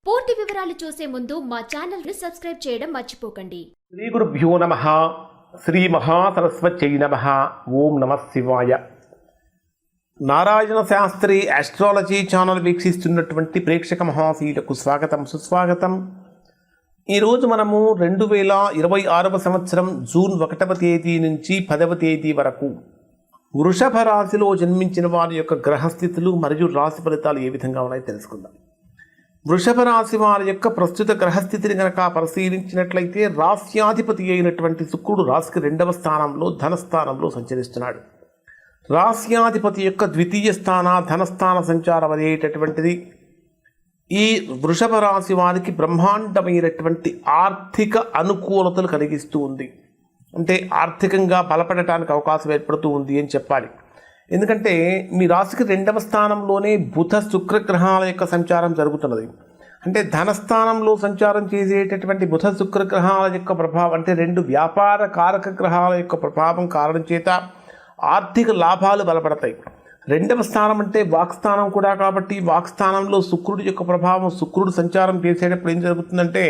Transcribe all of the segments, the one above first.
పూర్తి వివరాలు చూసే ముందు మా ఛానల్ ని సబ్స్క్రైబ్ చేయడం మర్చిపోకండి. శ్రీ గురుభ్యో నమః. శ్రీ మహాసరస్వత్యై నమః. ఓం నమః శివాయ. నారాయణ శాస్త్రి ఆస్ట్రాలజీ ఛానల్ వీక్షిస్తున్నటువంటి ప్రేక్షక మహాశీలకు స్వాగతం, సుస్వాగతం. ఈరోజు మనము 2026 సంవత్సరం జూన్ 1వ తేదీ నుంచి 10వ తేదీ వరకు వృషభ రాశిలో జన్మించిన వారి యొక్క గ్రహస్థితులు మరియు రాశి ఫలితాలు ఏ విధంగా ఉన్నాయో తెలుసుకుందాం. వృషభ రాశి వారి యొక్క ప్రస్తుత గ్రహస్థితిని కనుక పరిశీలించినట్లయితే రాశ్యాధిపతి అయినటువంటి శుక్రుడు రాశికి 2వ స్థానంలో ధనస్థానంలో సంచరిస్తున్నాడు. రాశ్యాధిపతి యొక్క ద్వితీయ స్థాన ధనస్థాన సంచారం అనేటటువంటిది ఈ వృషభ రాశి వారికి బ్రహ్మాండమైనటువంటి ఆర్థిక అనుకూలతలు కలిగిస్తూ ఉంది. అంటే ఆర్థికంగా బలపడటానికి అవకాశం ఏర్పడుతూ ఉంది అని చెప్పాలి. ఎందుకంటే మీ రాశికి 2వ స్థానంలోనే బుధ శుక్రగ్రహాల యొక్క సంచారం జరుగుతున్నది. అంటే ధనస్థానంలో సంచారం చేసేటటువంటి బుధ శుక్రగ్రహాల యొక్క ప్రభావం, అంటే 2 వ్యాపార కారక గ్రహాల యొక్క ప్రభావం కారణం చేత ఆర్థిక లాభాలు బలపడతాయి. 2వ స్థానం అంటే వాక్స్థానం కూడా, కాబట్టి వాక్స్థానంలో శుక్రుడి యొక్క ప్రభావం, శుక్రుడు సంచారం చేసేటప్పుడు ఏం జరుగుతుందంటే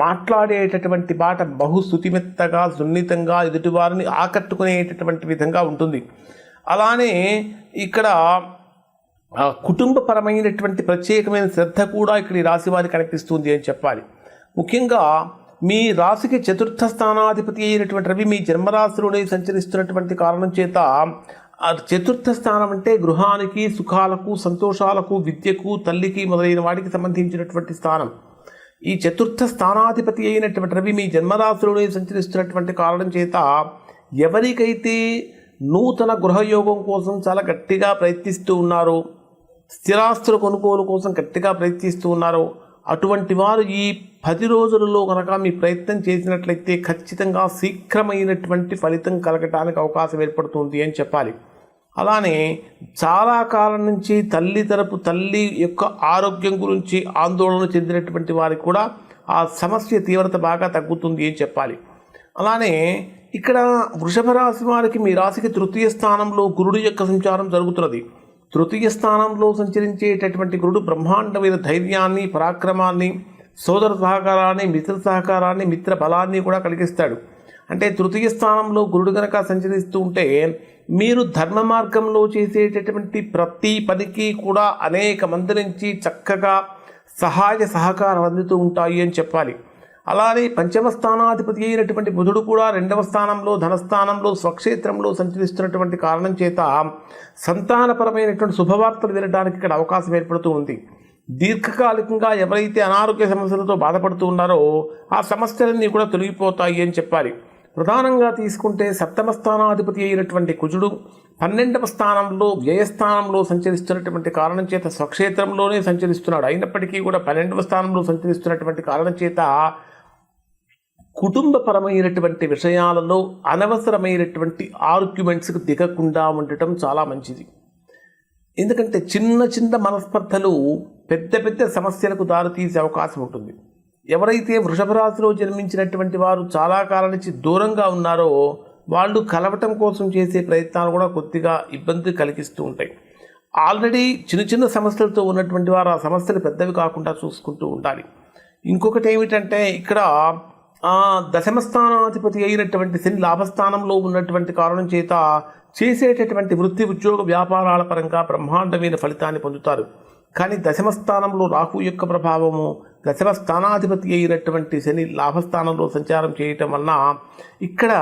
మాట్లాడేటటువంటి మాట బహు శుతిమెత్తగా సున్నితంగా ఎదుటివారిని ఆకట్టుకునేటటువంటి విధంగా ఉంటుంది. అలానే ఇక్కడ కుటుంబపరమైనటువంటి ప్రత్యేకమైన శ్రద్ధ కూడా ఇక్కడ ఈ రాశి వారికి కనిపిస్తుంది అని చెప్పాలి. ముఖ్యంగా మీ రాశికి 4థ స్థానాధిపతి అయినటువంటి రవి మీ జన్మరాశిలోనే సంచరిస్తున్నటువంటి కారణం చేత 4థ స్థానం అంటే గృహానికి, సుఖాలకు, సంతోషాలకు, విద్యకు, తల్లికి మొదలైన వాటికి సంబంధించినటువంటి స్థానం. ఈ 4థ స్థానాధిపతి అయినటువంటి రవి మీ జన్మరాశిలోనే సంచరిస్తున్నటువంటి కారణం చేత ఎవరికైతే నూతన గృహయోగం కోసం చాలా గట్టిగా ప్రయత్నిస్తూ ఉన్నారో, స్థిరాస్తుల కొనుగోలు కోసం గట్టిగా ప్రయత్నిస్తూ ఉన్నారో, అటువంటి వారు ఈ 10 రోజులలో కనుక మీ ప్రయత్నం చేసినట్లయితే ఖచ్చితంగా శీఘ్రమైనటువంటి ఫలితం కలగటానికి అవకాశం ఏర్పడుతుంది అని చెప్పాలి. అలానే చాలా కాలం నుంచి తల్లి యొక్క ఆరోగ్యం గురించి ఆందోళన చెందినటువంటి వారికి కూడా ఆ సమస్య తీవ్రత బాగా తగ్గుతుంది అని చెప్పాలి. అలానే ఇక్కడ వృషభ రాశి వారికి మీ రాశికి 3య స్థానంలో గురుడు యొక్క సంచారం జరుగుతున్నది. 3య స్థానంలో సంచరించేటటువంటి గురుడు బ్రహ్మాండమైన ధైర్యాన్ని, పరాక్రమాన్ని, సోదర సహకారాన్ని, మిత్ర సహకారాన్ని, మిత్ర బలాన్ని కూడా కలిగిస్తాడు. అంటే 3య స్థానంలో గురుడు కనుక సంచరిస్తూ ఉంటే మీరు ధర్మ మార్గంలో చేసేటటువంటి ప్రతి పనికి కూడా అనేక మంది నుంచి చక్కగా సహాయ సహకారం అందుతూ ఉంటాయి అని చెప్పాలి. అలానే 5వ స్థానాధిపతి అయినటువంటి బుధుడు కూడా 2వ స్థానంలో ధనస్థానంలో స్వక్షేత్రంలో సంచరిస్తున్నటువంటి కారణం చేత సంతానపరమైనటువంటి శుభవార్తలు వినడానికి ఇక్కడ అవకాశం ఏర్పడుతూ ఉంది. దీర్ఘకాలికంగా ఎవరైతే అనారోగ్య సమస్యలతో బాధపడుతూ ఉన్నారో ఆ సమస్యలన్నీ కూడా తొలగిపోతాయి అని చెప్పాలి. ప్రధానంగా తీసుకుంటే 7వ స్థానాధిపతి అయినటువంటి కుజుడు 12వ స్థానంలో వ్యయస్థానంలో సంచరిస్తున్నటువంటి కారణం చేత స్వక్షేత్రంలోనే సంచరిస్తున్నాడు. అయినప్పటికీ కూడా 12వ స్థానంలో సంచరిస్తున్నటువంటి కారణం చేత కుటుంబపరమైనటువంటి విషయాలలో అనవసరమైనటువంటి ఆర్గ్యుమెంట్స్కి దిగకుండా ఉండటం చాలా మంచిది. ఎందుకంటే చిన్న మనస్పర్ధలు పెద్ద సమస్యలకు దారితీసే అవకాశం ఉంటుంది. ఎవరైతే వృషభ రాశిలో జన్మించినటువంటి వారు చాలా కాలం నుంచి దూరంగా ఉన్నారో వాళ్ళు కలవటం కోసం చేసే ప్రయత్నాలు కూడా కొద్దిగా ఇబ్బంది కలిగిస్తూ ఉంటాయి. ఆల్రెడీ చిన్న సమస్యలతో ఉన్నటువంటి వారు ఆ సమస్యలు పెద్దవి కాకుండా చూసుకుంటూ ఉండాలి. ఇంకొకటి ఏమిటంటే ఇక్కడ 10వ స్థానాధిపతి అయినటువంటి శని లాభస్థానంలో ఉన్నటువంటి కారణం చేత చేసేటటువంటి వృత్తి, ఉద్యోగ, వ్యాపారాల పరంగా బ్రహ్మాండమైన ఫలితాన్ని పొందుతారు. కానీ 10వ స్థానంలో రాహు యొక్క ప్రభావము, 10వ స్థానాధిపతి అయినటువంటి శని లాభస్థానంలో సంచారం చేయటం వలన ఇక్కడ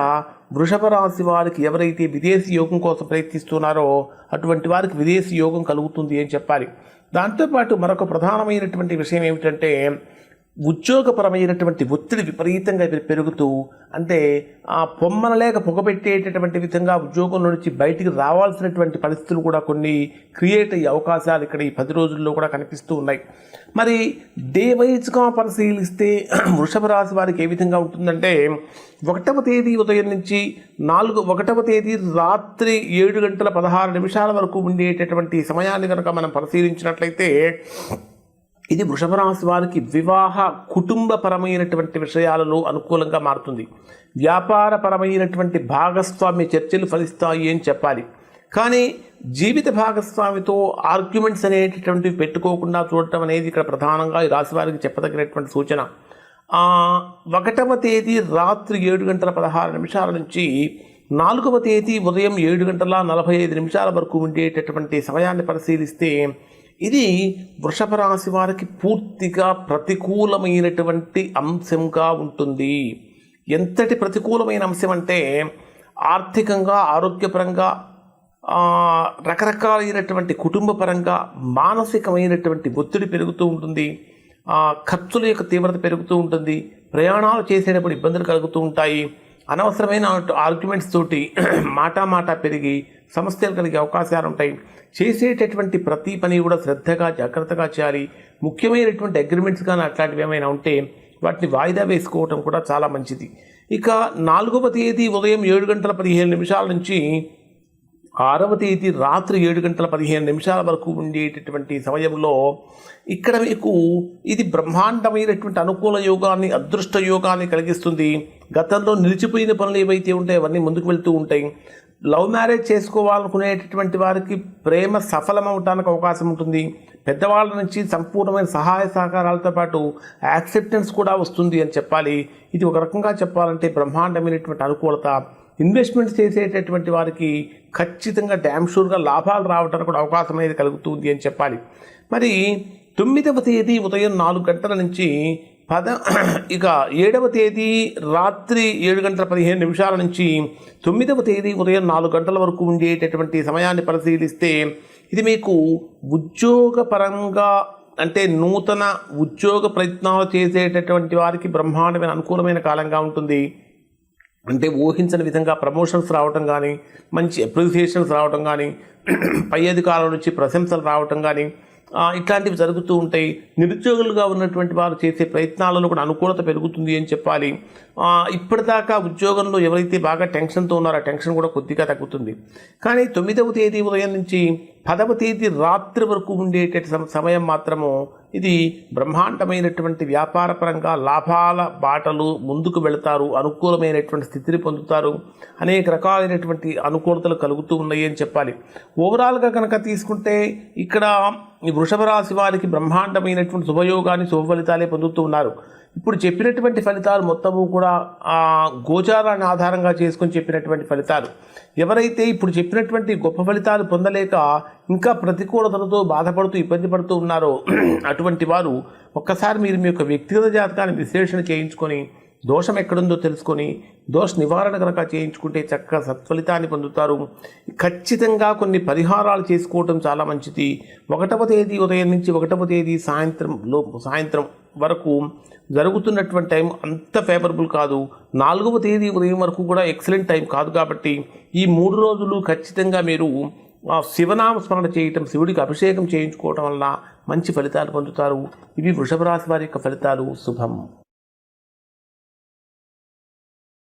వృషభ రాశి వారికి ఎవరైతే విదేశీ యోగం కోసం ప్రయత్నిస్తున్నారో అటువంటి వారికి విదేశీ యోగం కలుగుతుంది అని చెప్పాలి. దాంతోపాటు మరొక ప్రధానమైనటువంటి విషయం ఏమిటంటే ఉద్యోగపరమైనటువంటి ఒత్తిడి విపరీతంగా పెరుగుతూ, అంటే ఆ పొమ్మనలేక పొగబెట్టేటటువంటి విధంగా ఉద్యోగంలో నుంచి బయటికి రావాల్సినటువంటి పరిస్థితులు కూడా కొన్ని క్రియేట్ అయ్యే అవకాశాలు ఇక్కడ ఈ 10 రోజుల్లో కూడా కనిపిస్తూ ఉన్నాయి. మరి డే వైజ్గా పరిశీలిస్తే వృషభ రాశి వారికి ఏ విధంగా ఉంటుందంటే 1వ తేదీ ఉదయం నుంచి 1వ తేదీ రాత్రి 7:16 వరకు ఉండేటటువంటి సమయాన్ని కనుక మనం పరిశీలించినట్లయితే ఇది వృషభ రాశి వారికి వివాహ, కుటుంబపరమైనటువంటి విషయాలలో అనుకూలంగా మారుతుంది. వ్యాపారపరమైనటువంటి భాగస్వామ్య చర్చలు ఫలిస్తాయి అని చెప్పాలి. కానీ జీవిత భాగస్వామితో ఆర్గ్యుమెంట్స్ అనేటటువంటివి పెట్టుకోకుండా చూడటం అనేది ఇక్కడ ప్రధానంగా ఈ రాశి వారికి చెప్పదగినటువంటి సూచన. 1వ తేదీ రాత్రి 7:16 నుంచి 4వ తేదీ ఉదయం 7:45 వరకు ఉండేటటువంటి సమయాన్ని పరిశీలిస్తే ఇది వృషభ రాశి వారికి పూర్తిగా ప్రతికూలమైనటువంటి అంశంగా ఉంటుంది. ఎంతటి ప్రతికూలమైన అంశం అంటే ఆర్థికంగా, ఆరోగ్యపరంగా, రకరకాలైనటువంటి కుటుంబ పరంగా మానసికమైనటువంటి ఒత్తిడి పెరుగుతూ ఉంటుంది. ఖర్చుల యొక్క తీవ్రత పెరుగుతూ ఉంటుంది. ప్రయాణాలు చేసేటప్పుడు ఇబ్బందులు కలుగుతూ ఉంటాయి. అనవసరమైన ఆర్గ్యుమెంట్స్ తోటి మాట పెరిగి సమస్యలు కలిగే అవకాశాలు ఉంటాయి. చేసేటటువంటి ప్రతి పని కూడా శ్రద్ధగా, జాగ్రత్తగా చేయాలి. ముఖ్యమైనటువంటి అగ్రిమెంట్స్ కానీ అట్లాంటివి ఏమైనా ఉంటే వాటిని వాయిదా వేసుకోవటం కూడా చాలా మంచిది. ఇక 4వ తేదీ ఉదయం 7:15 నుంచి 6వ తేదీ రాత్రి 7:15 వరకు ఉండేటటువంటి సమయంలో ఇక్కడ మీకు ఇది బ్రహ్మాండమైనటువంటి అనుకూల యోగాన్ని, అదృష్ట యోగాన్ని కలిగిస్తుంది. గతంలో నిలిచిపోయిన పనులు ఏవైతే ఉంటాయో అవన్నీ ముందుకు వెళ్తూ ఉంటాయి. లవ్ మ్యారేజ్ చేసుకోవాలనుకునేటటువంటి వారికి ప్రేమ సఫలమవటానికి అవకాశం ఉంటుంది. పెద్దవాళ్ళ నుంచి సంపూర్ణమైన సహాయ సహకారాలతో పాటు యాక్సెప్టెన్స్ కూడా వస్తుంది అని చెప్పాలి. ఇది ఒక రకంగా చెప్పాలంటే బ్రహ్మాండమైనటువంటి అనుకూలత. ఇన్వెస్ట్మెంట్స్ చేసేటటువంటి వారికి ఖచ్చితంగా డ్యామ్ షూర్గా లాభాలు రావడానికి కూడా అవకాశం అనేది కలుగుతుంది అని చెప్పాలి. మరి 9వ తేదీ ఉదయం 4 గంటల నుంచి ఇక 7వ తేదీ రాత్రి 7:15 నుంచి 9వ తేదీ ఉదయం 4 గంటల వరకు ఉండేటటువంటి సమయాన్ని పరిశీలిస్తే ఇది మీకు ఉద్యోగపరంగా అంటే నూతన ఉద్యోగ ప్రయత్నాలు చేసేటటువంటి వారికి బ్రహ్మాండమైన అనుకూలమైన కాలంగా ఉంటుంది. అంటే ఊహించని విధంగా ప్రమోషన్స్ రావటం కానీ, మంచి అప్రిసియేషన్స్ రావటం కానీ, పై అధికారుల నుంచి ప్రశంసలు రావటం కానీ ఇట్లాంటివి జరుగుతూ ఉంటాయి. నిరుద్యోగులుగా ఉన్నటువంటి వారు చేసే ప్రయత్నాలలో కూడా అనుకూలత పెరుగుతుంది అని చెప్పాలి. ఇప్పటిదాకా ఉద్యోగంలో ఎవరైతే బాగా టెన్షన్తో ఉన్నారో ఆ టెన్షన్ కూడా కొద్దిగా తగ్గుతుంది. కానీ 9వ తేదీ ఉదయం నుంచి 10వ తేదీ రాత్రి వరకు ఉండేటటువంటి సమయం మాత్రము ఇది బ్రహ్మాండమైనటువంటి వ్యాపారపరంగా లాభాల బాటలు ముందుకు వెళతారు. అనుకూలమైనటువంటి స్థితిని పొందుతారు. అనేక రకాలైనటువంటి అనుకూలతలు కలుగుతూ ఉన్నాయి అని చెప్పాలి. ఓవరాల్గా కనుక తీసుకుంటే ఇక్కడ ఈ వృషభ రాశి వారికి బ్రహ్మాండమైనటువంటి శుభయోగాన్ని, శుభ ఫలితాలే పొందుతూ ఉన్నారు. ఇప్పుడు చెప్పినటువంటి ఫలితాలు మొత్తము కూడా గోచారాన్ని ఆధారంగా చేసుకొని చెప్పినటువంటి ఫలితాలు. ఎవరైతే ఇప్పుడు చెప్పినటువంటి గొప్ప ఫలితాలు పొందలేక ఇంకా ప్రతికూలతలతో బాధపడుతూ ఇబ్బంది పడుతూ ఉన్నారో అటువంటి వారు ఒక్కసారి మీరు మీ యొక్క వ్యక్తిగత జాతకాన్ని విశ్లేషణ చేయించుకొని దోషం ఎక్కడుందో తెలుసుకొని దోష నివారణ కనుక చేయించుకుంటే చక్కగా సత్ఫలితాన్ని పొందుతారు. ఖచ్చితంగా కొన్ని పరిహారాలు చేసుకోవటం చాలా మంచిది. 1వ తేదీ ఉదయం నుంచి 1వ తేదీ సాయంత్రం వరకు జరుగుతున్నటువంటి టైం అంత ఫేవరబుల్ కాదు. 4వ తేదీ ఉదయం వరకు కూడా ఎక్సలెంట్ టైం కాదు. కాబట్టి ఈ 3 రోజులు ఖచ్చితంగా మీరు శివనామ స్మరణ చేయటం, శివుడికి అభిషేకం చేయించుకోవటం వల్ల మంచి ఫలితాలు పొందుతారు. ఇవి వృషభ రాశి వారి యొక్క ఫలితాలు. శుభం.